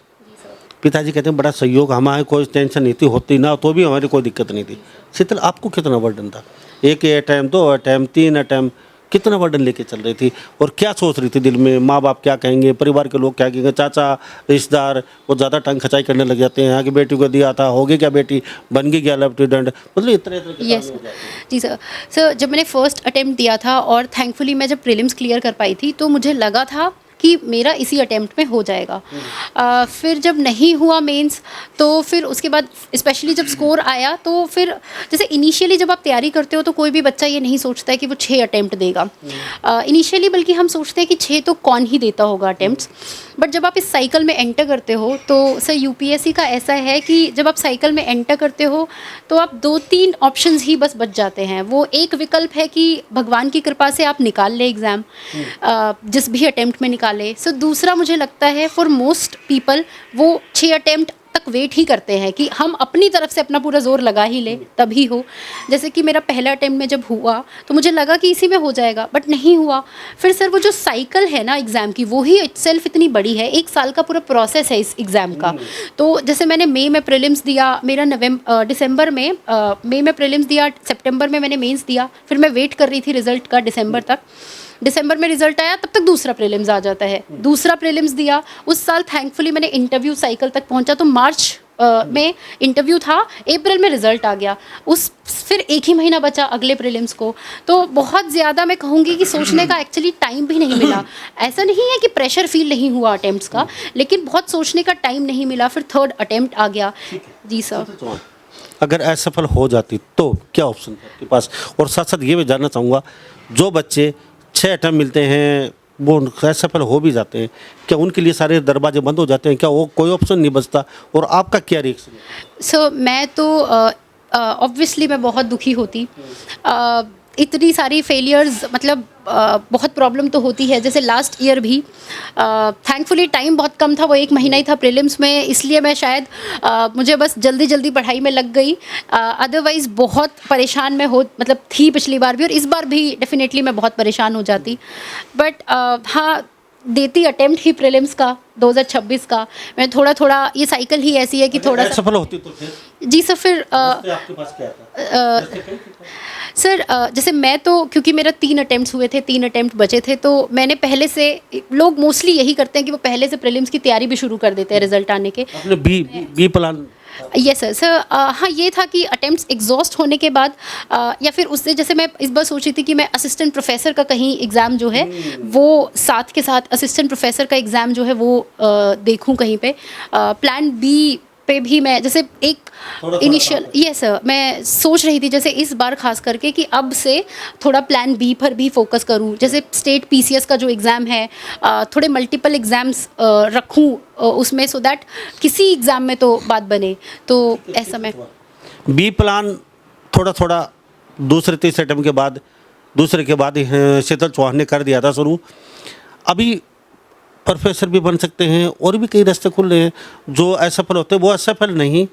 पिताजी कहते हैं बड़ा सहयोग, हमारे कोई टेंशन नहीं थी, होती ना तो भी हमारी कोई दिक्कत नहीं थी। शीतल, आपको कितना बर्डन था? एक अटैम्प्ट, 2 अटैम्प्ट, 3 अटैम्प्ट, कितना बर्डन लेके चल रही थी और क्या सोच रही थी दिल में? माँ बाप क्या कहेंगे, परिवार के लोग क्या कहेंगे, चाचा रिश्तेदार वो ज़्यादा टंग खचाई करने लग जाते हैं, यहाँ की बेटी को दिया था, होगी क्या बेटी, बन गई क्या लेफ्टिनेंट, मतलब इतने यस जी सर, जब मैंने फर्स्ट अटेम्प्ट दिया था और थैंकफुली मैं जब प्रीलिम्स क्लियर कर पाई थी, तो मुझे लगा था कि मेरा इसी अटेम्प्ट में हो जाएगा। फिर जब नहीं हुआ मेंस, तो फिर उसके बाद स्पेशली जब स्कोर आया, तो फिर जैसे इनिशियली जब आप तैयारी करते हो तो कोई भी बच्चा ये नहीं सोचता है कि वो 6 अटेम्प्ट देगा इनिशियली, बल्कि हम सोचते हैं कि 6 तो कौन ही देता होगा अटेम्प्ट्स। बट जब आप इस साइकिल में एंटर करते हो, तो सर यूपीएससी का ऐसा है कि जब आप साइकिल में एंटर करते हो तो आप 2-3 ऑप्शंस ही बस बच जाते हैं। वो एक विकल्प है कि भगवान की कृपा से आप निकाल ले एग्ज़ाम, जिस भी अटेम्प्ट में निकाले। सो दूसरा मुझे लगता है फॉर मोस्ट पीपल वो 6 अटेम्प्ट तक वेट ही करते हैं कि हम अपनी तरफ से अपना पूरा जोर लगा ही ले तभी हो। जैसे कि मेरा पहला अटेम्प्ट में जब हुआ तो मुझे लगा कि इसी में हो जाएगा, बट नहीं हुआ। फिर सर वो जो साइकिल है ना एग्ज़ाम की, वो ही इटसेल्फ इतनी बड़ी है, 1 साल का पूरा प्रोसेस है इस एग्ज़ाम का। तो जैसे मैंने मई में प्रीलिम्स दिया, मेरा दिसंबर में मई में प्रीलिम्स दिया, सितंबर में मैंने मेंस दिया, फिर मैं वेट कर रही थी रिजल्ट का दिसंबर तक। दिसंबर में रिजल्ट आया, तब तक दूसरा प्रीलिम्स आ जाता है, दूसरा प्रीलिम्स दिया। उस साल थैंकफुली मैंने इंटरव्यू साइकिल तक पहुंचा, तो मार्च में इंटरव्यू था, अप्रैल में रिजल्ट आ गया। फिर 1 ही महीना बचा अगले प्रीलिम्स को। तो बहुत ज़्यादा मैं कहूँगी कि सोचने का एक्चुअली टाइम भी नहीं मिला। ऐसा नहीं है कि प्रेशर फील नहीं हुआ अटेम्प्ट्स का, लेकिन बहुत सोचने का टाइम नहीं मिला। फिर 3rd अटेम्प्ट आ गया। जी सर, अगर असफल हो जाती तो क्या ऑप्शन था आपके पास? और साथ साथ ये भी जानना चाहूँगा, जो बच्चे 6 अटेम्प्ट मिलते हैं वो असफल हो भी जाते हैं, क्या उनके लिए सारे दरवाजे बंद हो जाते हैं? क्या वो कोई ऑप्शन नहीं बचता? और आपका क्या रिएक्शन है? सो मैं तो ऑब्वियसली मैं बहुत दुखी होती। इतनी सारी फेलियर्स, मतलब बहुत प्रॉब्लम तो होती है। जैसे लास्ट ईयर भी थैंकफुली टाइम बहुत कम था, वो 1 महीना ही था प्रीलिम्स में, इसलिए मैं शायद मुझे बस जल्दी जल्दी पढ़ाई में लग गई। अदरवाइज़ बहुत परेशान मैं मतलब थी पिछली बार भी, और इस बार भी डेफिनेटली मैं बहुत परेशान हो जाती। बट हाँ, देती अटेम्प्ट ही प्रीलिम्स का 2026 का। मैं थोड़ा ये साइकिल ही ऐसी है कि थोड़ा सा असफल होती तो फिर? जी सर, फिर आपके पास क्या था? सर जैसे मैं तो, क्योंकि मेरा 3 अटेम्प्ट्स हुए थे, 3 अटेम्प्ट बचे थे, तो मैंने पहले से, लोग मोस्टली यही करते हैं कि वो पहले से प्रीलिम्स की तैयारी भी शुरू कर देते हैं रिजल्ट आने के। आपने बी प्लान? यस सर, हाँ ये था कि अटेम्प्ट्स एग्जॉस्ट होने के बाद या फिर उससे, जैसे मैं इस बार सोच रही थी कि मैं असिस्टेंट प्रोफेसर का कहीं एग्ज़ाम जो है वो साथ के साथ असिस्टेंट प्रोफेसर का एग्ज़ाम जो है वो देखूं कहीं पे। प्लान बी पे भी मैं जैसे एक इनिशियल, यस सर, मैं सोच रही थी जैसे इस बार खास करके कि अब से थोड़ा प्लान बी पर भी फोकस करूं। जैसे स्टेट पीसीएस का जो एग्ज़ाम है, थोड़े मल्टीपल एग्ज़ाम्स रखूं उसमें, सो दैट किसी एग्ज़ाम में तो बात बने। तो ऐसा मैं बी प्लान थोड़ा दूसरे तीसरे अटेम्प्ट के बाद, दूसरे के बाद शीतल चौहान ने कर दिया था शुरू। अभी प्रोफेसर भी बन सकते हैं और भी कई रास्ते खुल रहे हैं। जो असफल होते हैं वो असफल नहीं,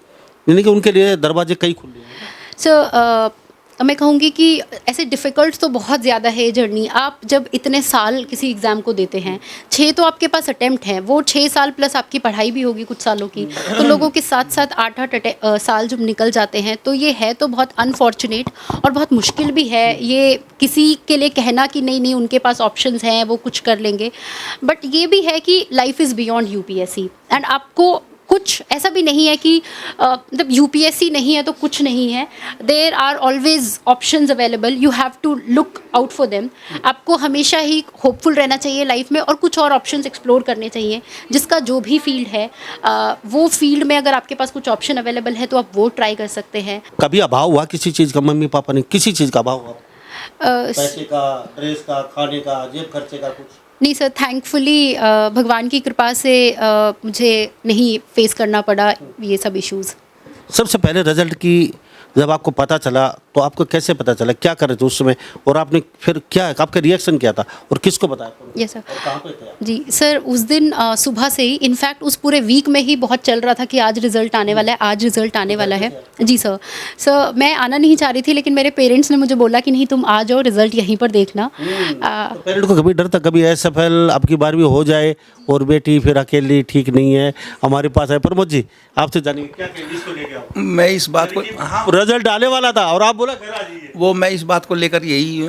यानी कि उनके लिए दरवाजे कई खुल रहे हैं। सो मैं कहूँगी कि ऐसे डिफ़िकल्ट तो बहुत ज़्यादा है जर्नी। आप जब इतने साल किसी एग्ज़ाम को देते हैं, 6 तो आपके पास अटेम्प्ट हैं, वो 6 साल प्लस आपकी पढ़ाई भी होगी कुछ सालों की, तो लोगों के साथ साथ 8-8 साल जब निकल जाते हैं, तो ये है तो बहुत अनफॉर्चुनेट और बहुत मुश्किल भी है ये किसी के लिए कहना कि नहीं उनके पास ऑप्शंस हैं, वो कुछ कर लेंगे। बट ये भी है कि life is beyond UPSC, and आपको कुछ ऐसा भी नहीं है कि मतलब यूपीएससी नहीं है तो कुछ नहीं है. There are always options available. You have to look out for them. आपको हमेशा ही होपफुल रहना चाहिए लाइफ में और कुछ और ऑप्शंस एक्सप्लोर करने चाहिए. जिसका जो भी फील्ड है वो फील्ड में अगर आपके पास कुछ ऑप्शन अवेलेबल है तो आप वो ट्राई कर सकते हैं. कभी अभाव हुआ किसी चीज़ का, मम्मी पापा ने किसी चीज़ का अभाव हुआ? पैसे का, ड्रेस का, खाने का, जेब खर्चे का कुछ? नहीं सर, थैंकफुली भगवान की कृपा से मुझे नहीं फेस करना पड़ा ये सब इश्यूज़. सबसे पहले रिजल्ट की जब आपको पता चला तो आपको कैसे पता चला, क्या कर रहे थे उस समय, और आपने फिर क्या, आपका रिएक्शन क्या था और किसको बताया? Yes sir. और कहाँ पे थे आप? जी सर, उस दिन सुबह से ही, इनफैक्ट उस पूरे वीक में ही बहुत चल रहा था कि आज रिज़ल्ट आने वाला है, आज रिज़ल्ट आने वाला है. जी सर. सर मैं आना नहीं चाह रही थी लेकिन मेरे पेरेंट्स ने मुझे बोला कि नहीं तुम आ जाओ, रिज़ल्ट यहीं पर देखना. तो पेरेंट को कभी डर था कभी असफल आपकी 12वीं हो जाए और बेटी फिर अकेली ठीक नहीं है, हमारे पास है? प्रमोद जी आपसे जानिए क्या कहेंगे इसको लेके आप? मैं इस बात को, हाँ, रिजल्ट आने वाला था और आप बोला घर आ जाइए. वो मैं इस बात को लेकर यही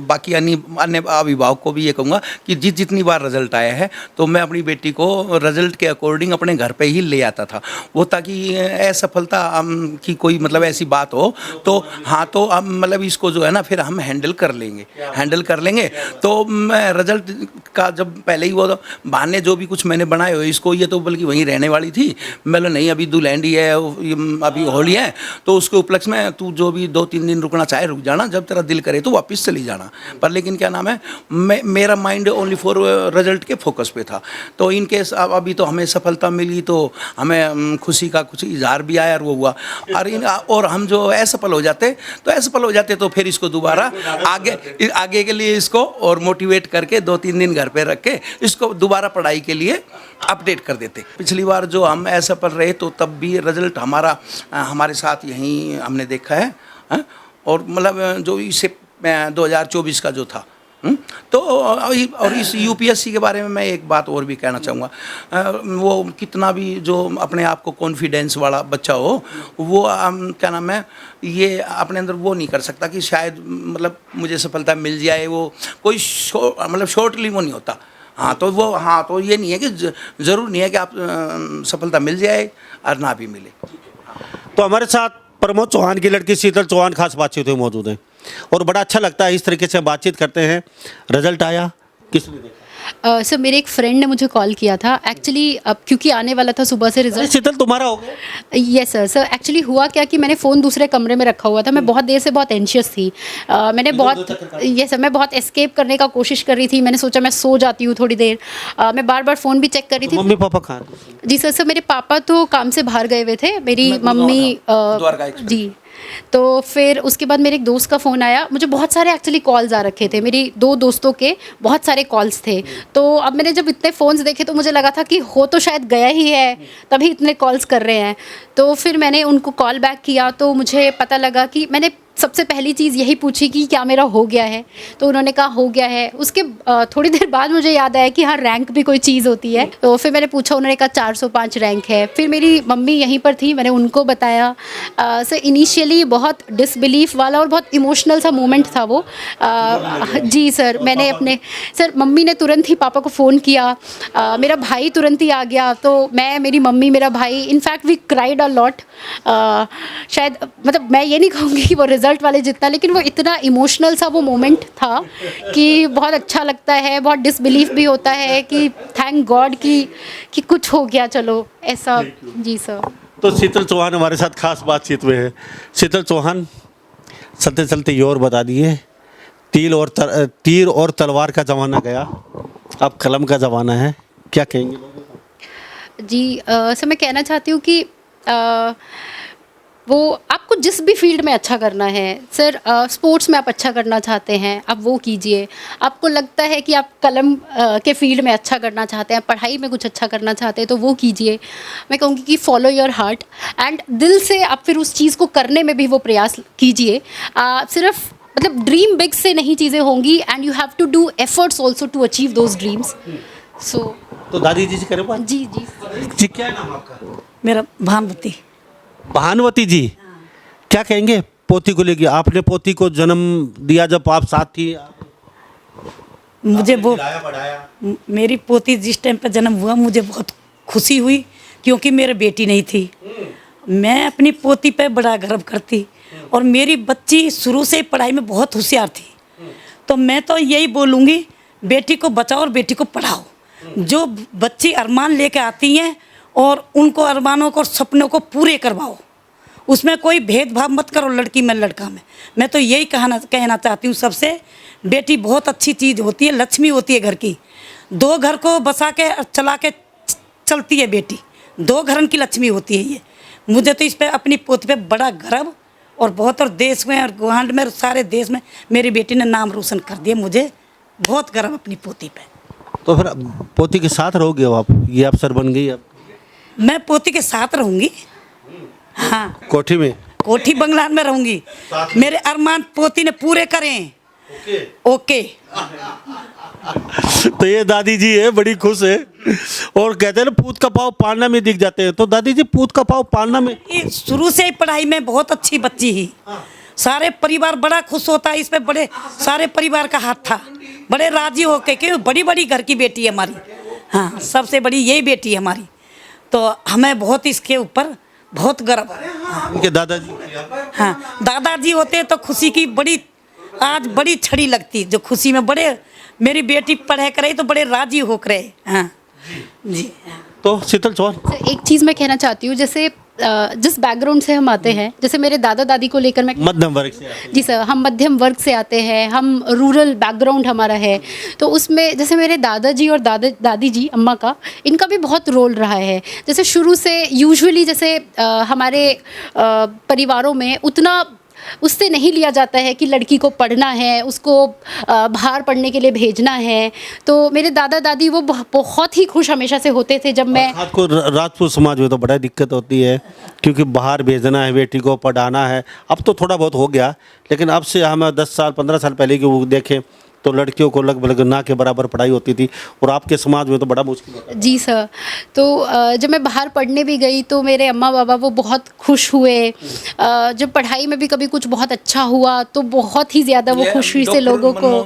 बाकी अन्य अभिभावक को भी ये कहूँगा कि जितनी बार रिजल्ट आया है तो मैं अपनी बेटी को रिजल्ट के अकॉर्डिंग अपने घर पे ही ले आता था, वो ताकि असफलता की कोई मतलब ऐसी बात हो तो हाँ, तो हम मतलब इसको जो है ना फिर हम हैंडल कर लेंगे. तो मैं रिजल्ट का जब पहले ही वो बहाने जो भी कुछ मैंने बनाए हुए, इसको ये तो बल्कि वहीं रहने वाली थी, मतलब नहीं अभी दुल्हन है, अभी होली है, तो उसके उपलक्ष्य में तू जो भी 2-3 दिन रुकना चाहे रुक जाना, जब तेरा दिल करे तो वापस चली जाना. पर लेकिन क्या नाम है, मेरा माइंड ओनली फॉर रिजल्ट के फोकस पे था. तो इन केस अभी तो हमें सफलता मिली तो हमें खुशी का कुछ इजहार भी आया और वो हुआ. और हम जो असफल हो जाते तो फिर इसको दोबारा आगे के लिए इसको और मोटिवेट करके 2-3 दिन घर पे रख के इसको दोबारा पढ़ाई के लिए अपडेट कर देते. पिछली बार जो हम असफल रहे तो तब भी रिजल्ट हमारे साथ यहीं हमने देखा है. और मतलब जो इसे 2024 का जो था. तो और इस यूपीएससी के बारे में मैं एक बात और भी कहना चाहूँगा. वो कितना भी जो अपने आप को कॉन्फिडेंस वाला बच्चा हो, वो क्या नाम है, ये अपने अंदर वो नहीं कर सकता कि शायद मतलब मुझे सफलता मिल जाए. वो कोई मतलब शॉर्टली वो नहीं होता. तो ये नहीं है कि ज़रूर नहीं है कि आप सफलता मिल जाए और ना भी मिले. तो हमारे साथ प्रमोद चौहान की लड़की शीतल चौहान खास बातचीत हुई मौजूद हैं और बड़ा अच्छा लगता है इस तरीके से बातचीत करते हैं. रिजल्ट आया, किसने देखा? सर मेरे एक फ्रेंड ने मुझे कॉल किया था एक्चुअली, अब क्योंकि आने वाला था सुबह से अरे रिजल्ट. शीतल तुम्हारा हो गया? Yes sir. एक्चुअली हुआ क्या कि मैंने फ़ोन दूसरे कमरे में रखा हुआ था. मैं बहुत देर से बहुत एंशियस थी. मैंने मैं बहुत एस्केप करने का कोशिश कर रही थी. मैंने सोचा मैं सो जाती हूँ थोड़ी देर. मैं बार बार फ़ोन भी चेक कर रही थी. मम्मी पापा कहाँ थे? जी सर. मेरे पापा तो काम से बाहर गए हुए थे. मेरी मम्मी जी. तो फिर उसके बाद मेरे एक दोस्त का फ़ोन आया. मुझे बहुत सारे एक्चुअली कॉल्स आ रखे थे, मेरी 2 दोस्तों के बहुत सारे कॉल्स थे. तो अब मैंने जब इतने फ़ोन्स देखे तो मुझे लगा था कि हो तो शायद गया ही है, तभी इतने कॉल्स कर रहे हैं. तो फिर मैंने उनको कॉल बैक किया तो मुझे पता लगा कि मैंने सबसे पहली चीज़ यही पूछी कि क्या मेरा हो गया है. तो उन्होंने कहा हो गया है. उसके थोड़ी देर बाद मुझे याद आया कि हाँ रैंक भी कोई चीज़ होती है. तो फिर मैंने पूछा, उन्होंने कहा 405 रैंक है. फिर मेरी मम्मी यहीं पर थी, मैंने उनको बताया. सर इनिशियली बहुत डिसबिलीफ वाला और बहुत इमोशनल सा मोमेंट था वो. जी सर. मैंने अपने मम्मी ने तुरंत ही पापा को फ़ोन किया. मेरा भाई तुरंत ही आ गया. तो मैं, मेरी मम्मी, मेरा भाई, in fact we cried a lot. शायद मतलब मैं ये नहीं कहूँगी कि वो रिज़ल्ट वाले जितना, लेकिन वो इतना इमोशनल सा वो मोमेंट था कि बहुत अच्छा लगता है. बहुत डिसबिलीफ भी होता है कि थैंक गॉड कि कुछ हो गया, चलो ऐसा. जी सर. तो शीतल चौहान हमारे साथ खास बातचीत में है. शीतल चौहान, चलते चलते ये और बता दिए, तीर और तलवार का ज़माना गया, अब कलम का ज़माना है, क्या कहेंगे? जी सर मैं कहना चाहती हूँ कि वो आपको जिस भी फील्ड में अच्छा करना है सर. स्पोर्ट्स में आप अच्छा करना चाहते हैं, आप वो कीजिए. आपको लगता है कि आप कलम के फील्ड में अच्छा करना चाहते हैं, पढ़ाई में कुछ अच्छा करना चाहते हैं, तो वो कीजिए. मैं कहूँगी कि फॉलो योर हार्ट एंड दिल से आप फिर उस चीज़ को करने में भी वो प्रयास कीजिए. सिर्फ मतलब ड्रीम बिग से नहीं चीज़ें होंगी and you have to do efforts also to achieve those dreams. So तो दादी जी करें बात? जी जी जी. क्या नाम आपका? मेरा भानुमति. भानुमति जी, क्या कहेंगे पोती को लेके? आपने पोती को जन्म दिया जब आप साथ थी, मुझे वो पढ़ाया. मेरी पोती जिस टाइम पर जन्म हुआ मुझे बहुत खुशी हुई क्योंकि मेरी बेटी नहीं थी। मैं अपनी पोती पे बड़ा गर्व करती, और मेरी बच्ची शुरू से ही पढ़ाई में बहुत होशियार थी। तो मैं तो यही बोलूँगी, बेटी को बचाओ और बेटी को पढ़ाओ। जो बच्ची अरमान लेके आती हैं और उनको अरमानों को और सपनों को पूरे करवाओ, उसमें कोई भेदभाव मत करो लड़की में लड़का में। मैं तो यही कहना चाहती हूँ सबसे, बेटी बहुत अच्छी चीज़ होती है, लक्ष्मी होती है घर की। 2 घर को बसा के चला के चलती है बेटी, 2 घरन की लक्ष्मी होती है ये। मुझे तो इस पे अपनी पोती पे बड़ा गर्व और बहुत, और देश में और गुहांड में सारे देश में मेरी बेटी ने नाम रोशन कर दिया। मुझे बहुत गर्व अपनी पोती पे। तो फिर पोती के साथ रहोगे अब आप, ये अफसर बन गई अब? मैं पोती के साथ रहूँगी, हाँ, कोठी में, कोठी बंगला में रहूँगी। मेरे अरमान पोती ने पूरे करें। ओके। तो ये दादी जी है, बड़ी खुश है, और कहते हैं ना पूत का पाँव पालना में दिख जाते हैं। तो दादी जी पूत का पाँव पालना में, ये शुरू से ही पढ़ाई में बहुत अच्छी बच्ची ही। सारे परिवार बड़ा खुश होता है इस पे, बड़े सारे परिवार का हाथ था, बड़े राजी होके कि बड़ी बड़ी घर की बेटी है हमारी। हाँ, सबसे बड़ी यही बेटी है हमारी। तो हमें बहुत इसके ऊपर बहुत गर्व है। इनके दादाजी, हाँ, दादाजी होते तो खुशी की बड़ी, आज बड़ी छड़ी लगती, जो खुशी में बड़े, मेरी बेटी पढ़े करे तो बड़े राजी होकर रहे। हाँ जी। तो शीतल चौहान, सर एक चीज़ मैं कहना चाहती हूँ, जैसे जिस बैकग्राउंड से हम आते हैं, जैसे मेरे दादा दादी को लेकर मैं, मध्यम वर्ग से आते हैं। जी सर, हम मध्यम वर्ग से आते हैं, हम रूरल बैकग्राउंड हमारा है। तो उसमें जैसे मेरे दादाजी और दादी जी, अम्मा का, इनका भी बहुत रोल रहा है। जैसे शुरू से यूजुअली जैसे हमारे परिवारों में उतना उससे नहीं लिया जाता है कि लड़की को पढ़ना है, उसको बाहर पढ़ने के लिए भेजना है। तो मेरे दादा दादी वो बहुत ही खुश हमेशा से होते थे जब मैं, खास को राजपूत समाज में तो बड़ा दिक्कत होती है, क्योंकि बाहर भेजना है, बेटी को पढ़ाना है। अब तो थोड़ा बहुत हो गया, लेकिन अब से हम 10 साल 15 साल पहले की वो देखें तो लड़कियों को लगभग ना के बराबर पढ़ाई होती थी, और आपके समाज में तो बड़ा मुश्किल होता है। जी सर, तो जब मैं बाहर पढ़ने भी गई तो मेरे अम्मा बाबा वो बहुत खुश हुए। जब पढ़ाई में भी कभी कुछ बहुत अच्छा हुआ तो बहुत ही ज़्यादा वो खुशी से लोगों को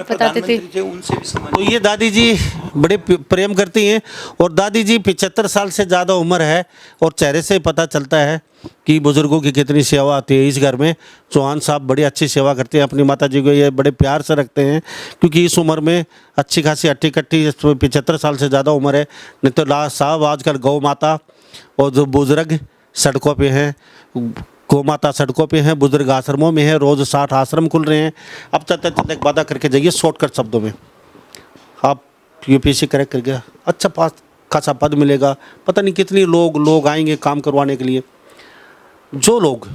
बताते थे। तो ये दादी जी बड़े प्रेम करती हैं, और दादी जी 75 साल से ज़्यादा उम्र है, और चेहरे से पता चलता है कि बुज़ुर्गों की कितनी सेवा आती है। इस घर में चौहान साहब बड़ी अच्छी सेवा करते हैं, अपनी माता जी को ये बड़े प्यार से रखते हैं, क्योंकि इस उम्र में अच्छी खासी हट्टी कट्टी, 75 साल से ज़्यादा उम्र है। नहीं तो साहब आजकल गौ माता और जो बुज़ुर्ग सड़कों पे हैं, गौ माता सड़कों पे हैं, बुज़ुर्ग आश्रमों में हैं, रोज़ 60 आश्रम खुल रहे हैं। अब चलते एक वादा करके जाइए शॉर्टकट शब्दों में, आप यूपीएससी क्रैक करके अच्छा पास खासा पद मिलेगा। पता नहीं कितनी लोग आएंगे काम करवाने के लिए। जो लोग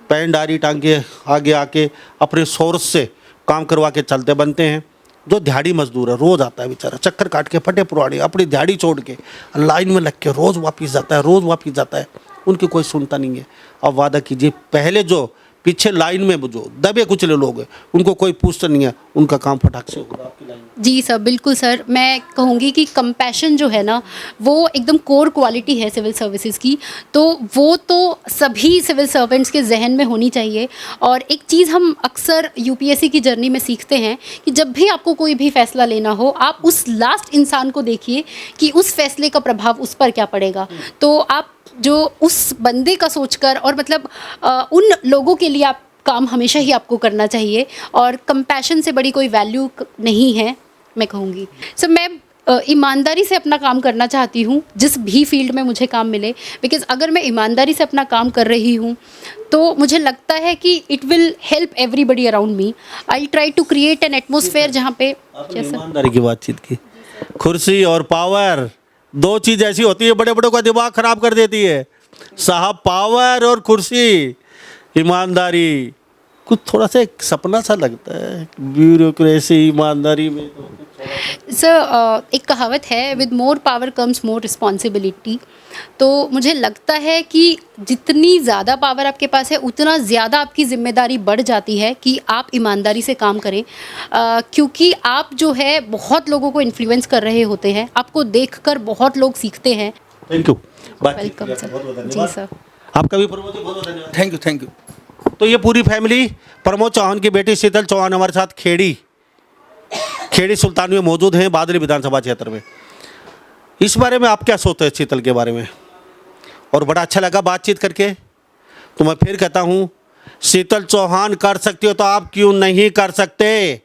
पैंडारी टांग के आगे आके अपने सोर्स से काम करवा के चलते बनते हैं, जो दिहाड़ी मजदूर है, रोज़ आता है बेचारा चक्कर काट के फटे पुराने अपनी दिहाड़ी छोड़ के लाइन में लग के रोज़ वापस जाता है, उनकी कोई सुनता नहीं है। अब वादा कीजिए, पहले जो पीछे लाइन में जो दबे कुचले लोग हैं उनको कोई पूछता नहीं है, उनका काम फटाक से होगा आपकी लाइन में। जी सर, बिल्कुल सर। मैं कहूँगी कि कंपैशन जो है ना, वो एकदम कोर क्वालिटी है सिविल सर्विसेज की। तो वो तो सभी सिविल सर्वेंट्स के जहन में होनी चाहिए। और एक चीज़ हम अक्सर यूपीएससी की जर्नी में सीखते हैं कि जब भी आपको कोई भी फ़ैसला लेना हो, आप उस लास्ट इंसान को देखिए कि उस फैसले का प्रभाव उस पर क्या पड़ेगा। तो आप जो उस बंदे का सोचकर, और मतलब उन लोगों के लिए आप काम हमेशा ही आपको करना चाहिए, और कंपैशन से बड़ी कोई वैल्यू नहीं है, मैं कहूँगी। सर मैं ईमानदारी से अपना काम करना चाहती हूँ, जिस भी फील्ड में मुझे काम मिले, बिकॉज़ अगर मैं ईमानदारी से अपना काम कर रही हूँ तो मुझे लगता है कि it will help everybody around me. I try to create an atmosphere जहाँ पे, ईमानदारी की बातचीत की, कुर्सी और पावर दो चीज़ ऐसी होती है बड़े बड़ों का दिमाग खराब कर देती है साहब। पावर और कुर्सी, ईमानदारी कुछ थोड़ा सा एक सपना सा लगता है, ब्यूरोक्रेसी ईमानदारी में तो सर एक कहावत है, with more power comes more responsibility. तो मुझे लगता है कि जितनी ज़्यादा पावर आपके पास है, उतना ज़्यादा आपकी जिम्मेदारी बढ़ जाती है कि आप ईमानदारी से काम करें, क्योंकि आप जो है बहुत लोगों को इन्फ्लुएंस कर रहे होते हैं, आपको देखकर बहुत लोग सीखते हैं। Thank you. Welcome sir. जी सर, आपका भी प्रमोद जी बहुत बहुत धन्यवाद। Thank you. तो ये पूरी फैमिली प्रमोद चौहान की बेटी शीतल चौहान हमारे साथ खेड़ी सुल्तान में मौजूद हैं, बादली विधानसभा क्षेत्र में। इस बारे में आप क्या सोचते हैं शीतल के बारे में? और बड़ा अच्छा लगा बातचीत करके। तो मैं फिर कहता हूँ, शीतल चौहान कर सकती हो तो आप क्यों नहीं कर सकते?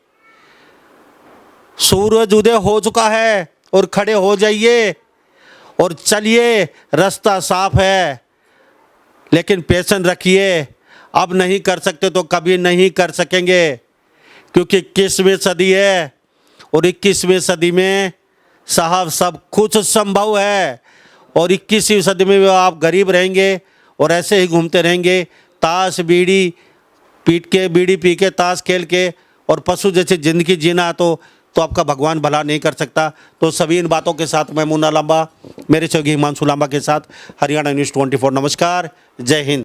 सूरज उदय हो चुका है और खड़े हो जाइए और चलिए, रास्ता साफ है, लेकिन पेशेंस रखिए। अब नहीं कर सकते तो कभी नहीं कर सकेंगे, क्योंकि 21वीं सदी है और 21वीं सदी में साहब सब कुछ संभव है। और 21वीं सदी में आप गरीब रहेंगे और ऐसे ही घूमते रहेंगे, ताश बीड़ी बीड़ी पी के, ताश खेल के और पशु जैसे ज़िंदगी जीना तो आपका भगवान भला नहीं कर सकता। तो सभी इन बातों के साथ मैं मुन्ना लांबा, मेरे सहयोगी हिमांशु लांबा के साथ हरियाणा न्यूज़ 24। नमस्कार, जय हिंद।